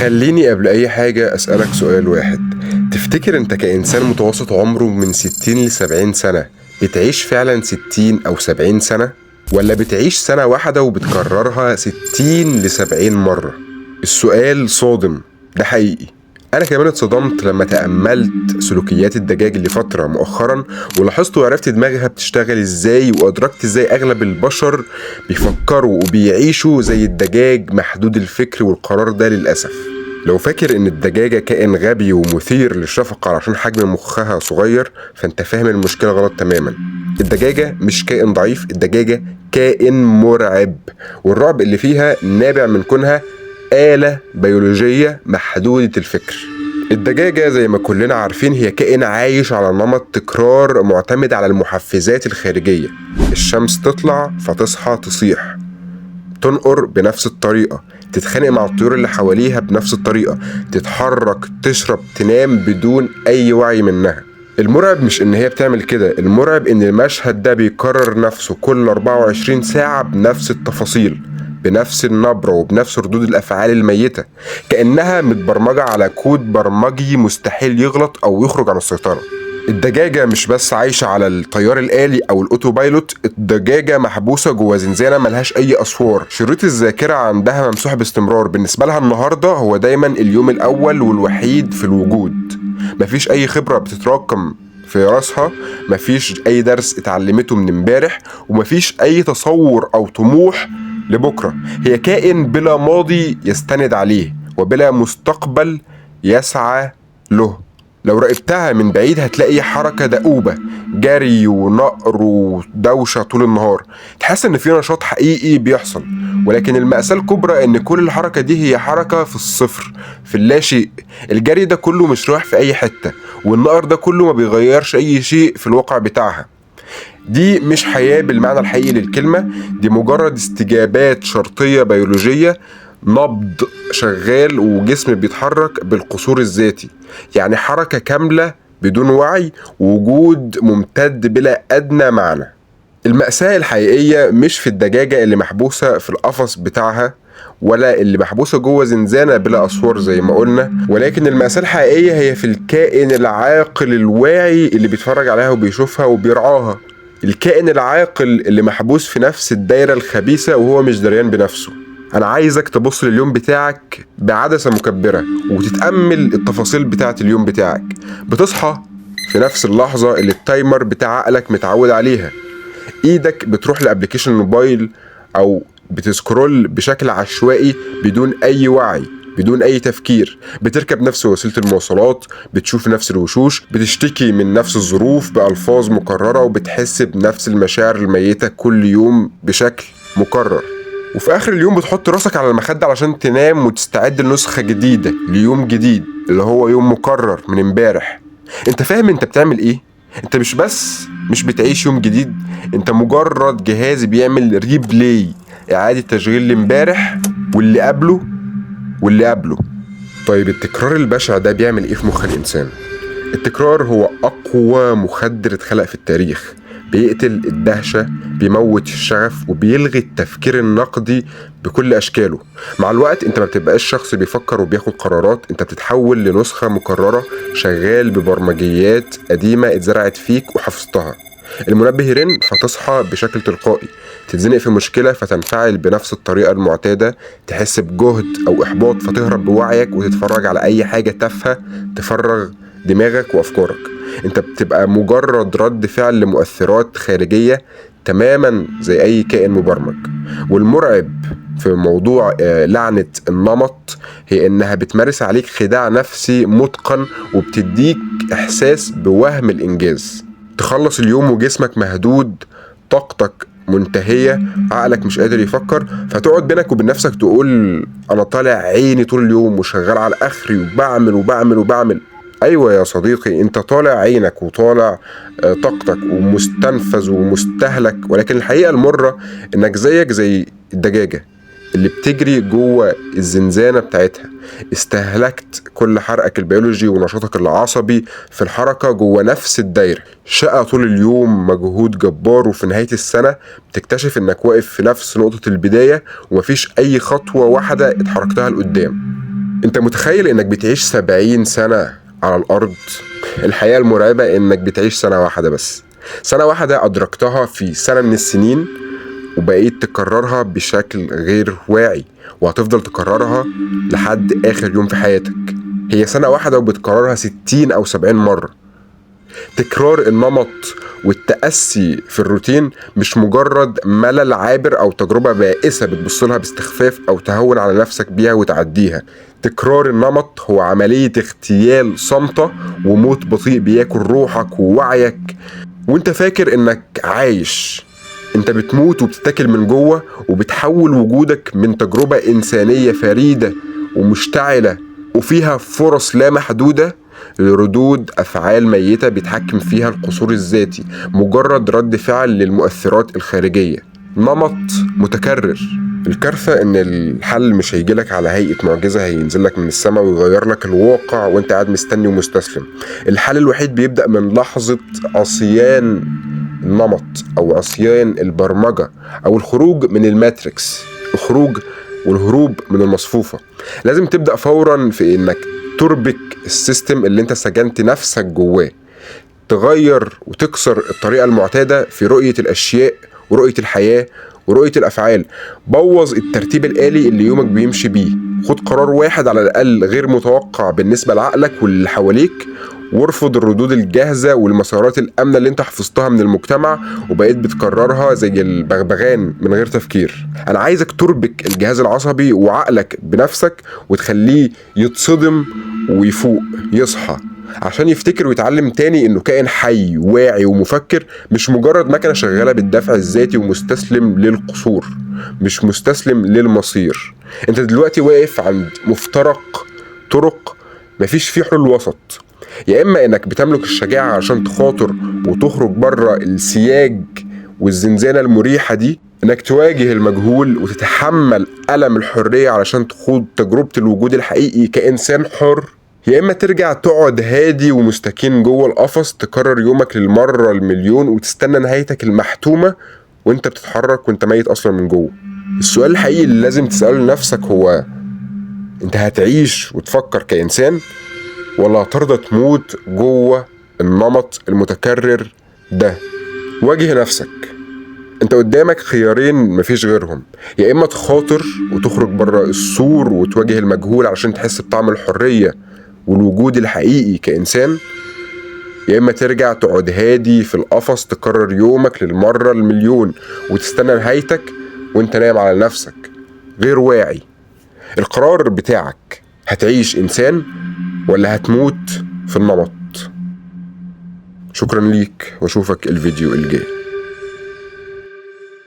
خليني قبل أي حاجة أسألك سؤال واحد. تفتكر أنت كإنسان متوسط عمره من 60 ل70 سنة بتعيش فعلا 60 أو 70 سنة؟ ولا بتعيش سنة واحدة وبتكررها 60 ل70 مرة؟ السؤال صادم، ده حقيقي. أنا كمان اتصدمت لما تأملت سلوكيات الدجاج لفترة مؤخرا، ولاحظت وعرفت دماغها بتشتغل ازاي، وأدركت ازاي أغلب البشر بيفكروا وبيعيشوا زي الدجاج محدود الفكر والقرار ده للأسف. لو فاكر ان الدجاجة كائن غبي ومثير للشفقة علشان حجم مخها صغير، فانت فاهم المشكلة غلط تماما. الدجاجة مش كائن ضعيف، الدجاجة كائن مرعب، والرعب اللي فيها نابع من كونها آلة بيولوجية محدودة الفكر. الدجاجة زي ما كلنا عارفين هي كائن عايش على نمط تكرار معتمد على المحفزات الخارجية. الشمس تطلع فتصحى تصيح، تنقر بنفس الطريقة، تتخانق مع الطيور اللي حواليها بنفس الطريقة، تتحرك، تشرب، تنام بدون أي وعي منها. المرعب مش إن هي بتعمل كده، المرعب إن المشهد ده بيكرر نفسه كل 24 ساعة بنفس التفاصيل، بنفس النبرة وبنفس ردود الأفعال الميتة، كأنها متبرمجة على كود برمجي مستحيل يغلط أو يخرج عن السيطرة. الدجاجة مش بس عايشة على التيار الآلي أو الأوتوبايلوت، الدجاجة محبوسة جوه زنزانة ملهاش أي أسوار، شريط الذاكرة عندها ممسوح باستمرار، بالنسبة لها النهاردة هو دايما اليوم الأول والوحيد في الوجود. مفيش أي خبرة بتتراكم في راسها، مفيش أي درس اتعلمته من امبارح، ومفيش أي تصور أو طموح لبكرة. هي كائن بلا ماضي يستند عليه وبلا مستقبل يسعى له. لو راقبتها من بعيد هتلاقي حركة دؤوبة، جري ونقر ودوشة طول النهار، تحس ان في نشاط حقيقي بيحصل، ولكن المأساة الكبرى ان كل الحركة دي هي حركة في الصفر، في اللاشيء. الجري ده كله مش رايح في اي حتة، والنقر ده كله ما بيغيرش اي شيء في الواقع بتاعها. دي مش حياة بالمعنى الحقيقي للكلمة، دي مجرد استجابات شرطية بيولوجية، نبض شغال وجسم بيتحرك بالقصور الذاتي، يعني حركة كاملة بدون وعي، ووجود ممتد بلا أدنى معنى. المأساة الحقيقية مش في الدجاجة اللي محبوسة في القفص بتاعها، ولا اللي محبوسة جوه زنزانة بلا أسوار زي ما قلنا، ولكن المأساة الحقيقية هي في الكائن العاقل الواعي اللي بيتفرج عليها وبيشوفها وبيرعاها. الكائن العاقل اللي محبوس في نفس الدايرة الخبيثة وهو مش دريان بنفسه. أنا عايزك تبص لليوم بتاعك بعدسة مكبرة وتتأمل التفاصيل بتاعة اليوم بتاعك. بتصحى في نفس اللحظة اللي التايمر بتاع عقلك متعود عليها، ايدك بتروح لابليكيشن الموبايل او بتسكرول بشكل عشوائي بدون اي وعي، بدون اي تفكير، بتركب نفس وسيلة المواصلات، بتشوف نفس الوشوش، بتشتكي من نفس الظروف بألفاظ مكررة، وبتحس بنفس المشاعر الميتة كل يوم بشكل مكرر. وفي اخر اليوم بتحط راسك على المخدة علشان تنام وتستعد لنسخة جديدة ليوم جديد اللي هو يوم مكرر من امبارح. انت فاهم انت بتعمل ايه؟ انت مش بتعيش يوم جديد، انت مجرد جهاز بيعمل ريبلاي، اعادة تشغيل لامبارح واللي قبله واللي قبله. طيب التكرار البشع ده بيعمل ايه في مخ الانسان؟ التكرار هو اقوى مخدر اتخلق في التاريخ، بيقتل الدهشة، بيموت الشغف، وبيلغي التفكير النقدي بكل أشكاله. مع الوقت انت ما بتبقاش شخص بيفكر وبياخد قرارات، انت بتتحول لنسخة مكررة شغال ببرمجيات قديمة اتزرعت فيك وحفظتها. المنبه يرن فتصحى بشكل تلقائي، تتزنق في مشكلة فتنفعل بنفس الطريقة المعتادة، تحس بجهد أو إحباط فتهرب بوعيك وتتفرج على أي حاجة تافهة تفرغ دماغك وأفكارك. انت بتبقى مجرد رد فعل لمؤثرات خارجية تماما زي اي كائن مبرمج. والمرعب في موضوع لعنة النمط هي انها بتمارس عليك خداع نفسي متقن، وبتديك احساس بوهم الانجاز. تخلص اليوم وجسمك مهدود، طاقتك منتهية، عقلك مش قادر يفكر، فتقعد بينك وبين نفسك تقول انا طالع عيني طول اليوم وشغال على اخري وبعمل وبعمل وبعمل. ايوه يا صديقي، انت طالع عينك وطالع طاقتك ومستنفذ ومستهلك، ولكن الحقيقة المرة انك زيك زي الدجاجة اللي بتجري جوه الزنزانة بتاعتها. استهلكت كل حرقك البيولوجي ونشاطك العصبي في الحركة جوه نفس الدايرة، شقى طول اليوم، مجهود جبار، وفي نهاية السنة بتكتشف انك واقف في نفس نقطة البداية ومفيش اي خطوة واحدة اتحركتها لقدام. انت متخيل انك بتعيش 70 سنة على الارض؟ الحقيقة المرعبة انك بتعيش سنة واحدة بس، سنة واحدة ادركتها في سنة من السنين وبقيت تكررها بشكل غير واعي، وهتفضل تكررها لحد اخر يوم في حياتك. هي سنة واحدة وبتكررها 60 او 70 مرة. تكرار النمط والتأسي في الروتين مش مجرد ملل عابر أو تجربة بائسة بتبصلها باستخفاف أو تهون على نفسك بيها وتعديها. تكرار النمط هو عملية اغتيال صامتة وموت بطيء بياكل روحك ووعيك وانت فاكر انك عايش. انت بتموت وبتتاكل من جوه، وبتحول وجودك من تجربة إنسانية فريدة ومشتعلة وفيها فرص لا محدودة لردود أفعال ميتة بيتحكم فيها القصور الذاتي، مجرد رد فعل للمؤثرات الخارجية. نمط متكرر. الكارثة إن الحل مش هيجيلك على هيئة معجزة هينزلك من السماء ويغير لك الواقع وانت قاعد مستني ومستسلم. الحل الوحيد بيبدأ من لحظة عصيان النمط أو عصيان البرمجة أو الخروج من الماتريكس، الخروج والهروب من المصفوفة. لازم تبدأ فورا في إنك تربك السيستم اللي انت سجنت نفسك جواه، تغير وتكسر الطريقة المعتادة في رؤية الأشياء ورؤية الحياة ورؤية الأفعال. بوظ الترتيب الآلي اللي يومك بيمشي بيه. خد قرار واحد على الأقل غير متوقع بالنسبة لعقلك واللي حواليك، وارفض الردود الجاهزة والمسارات الآمنة اللي انت حفظتها من المجتمع وبقيت بتكررها زي البغبغان من غير تفكير. انا عايزك تربك الجهاز العصبي وعقلك بنفسك وتخليه يتصدم ويفوق يصحى عشان يفتكر ويتعلم تاني انه كائن حي واعي ومفكر، مش مجرد مكنة شغالة بالدفع الذاتي ومستسلم للقصور، مش مستسلم للمصير. انت دلوقتي واقف عند مفترق طرق مفيش فيه حلول وسط. يا اما انك بتملك الشجاعة عشان تخاطر وتخرج بره السياج والزنزانة المريحة دي، انك تواجه المجهول وتتحمل ألم الحرية علشان تخوض تجربة الوجود الحقيقي كإنسان حر، يا اما ترجع تقعد هادي ومستكين جوه القفص تكرر يومك للمرة المليون وتستنى نهايتك المحتومة وانت بتتحرك وانت ميت اصلا من جوه. السؤال الحقيقي اللي لازم تسأله لنفسك هو انت هتعيش وتفكر كإنسان ولا هترضى تموت جوه النمط المتكرر ده؟ واجه نفسك. انت قدامك خيارين مفيش غيرهم، يا اما تخاطر وتخرج بره السور وتواجه المجهول علشان تحس بطعم الحرية والوجود الحقيقي كإنسان، يا اما ترجع تقعد هادي في القفص تكرر يومك للمرة المليون وتستنى نهايتك وانت نايم على نفسك غير واعي. القرار بتاعك، هتعيش إنسان ولا هتموت في النمط؟ شكرا ليك واشوفك الفيديو الجاي.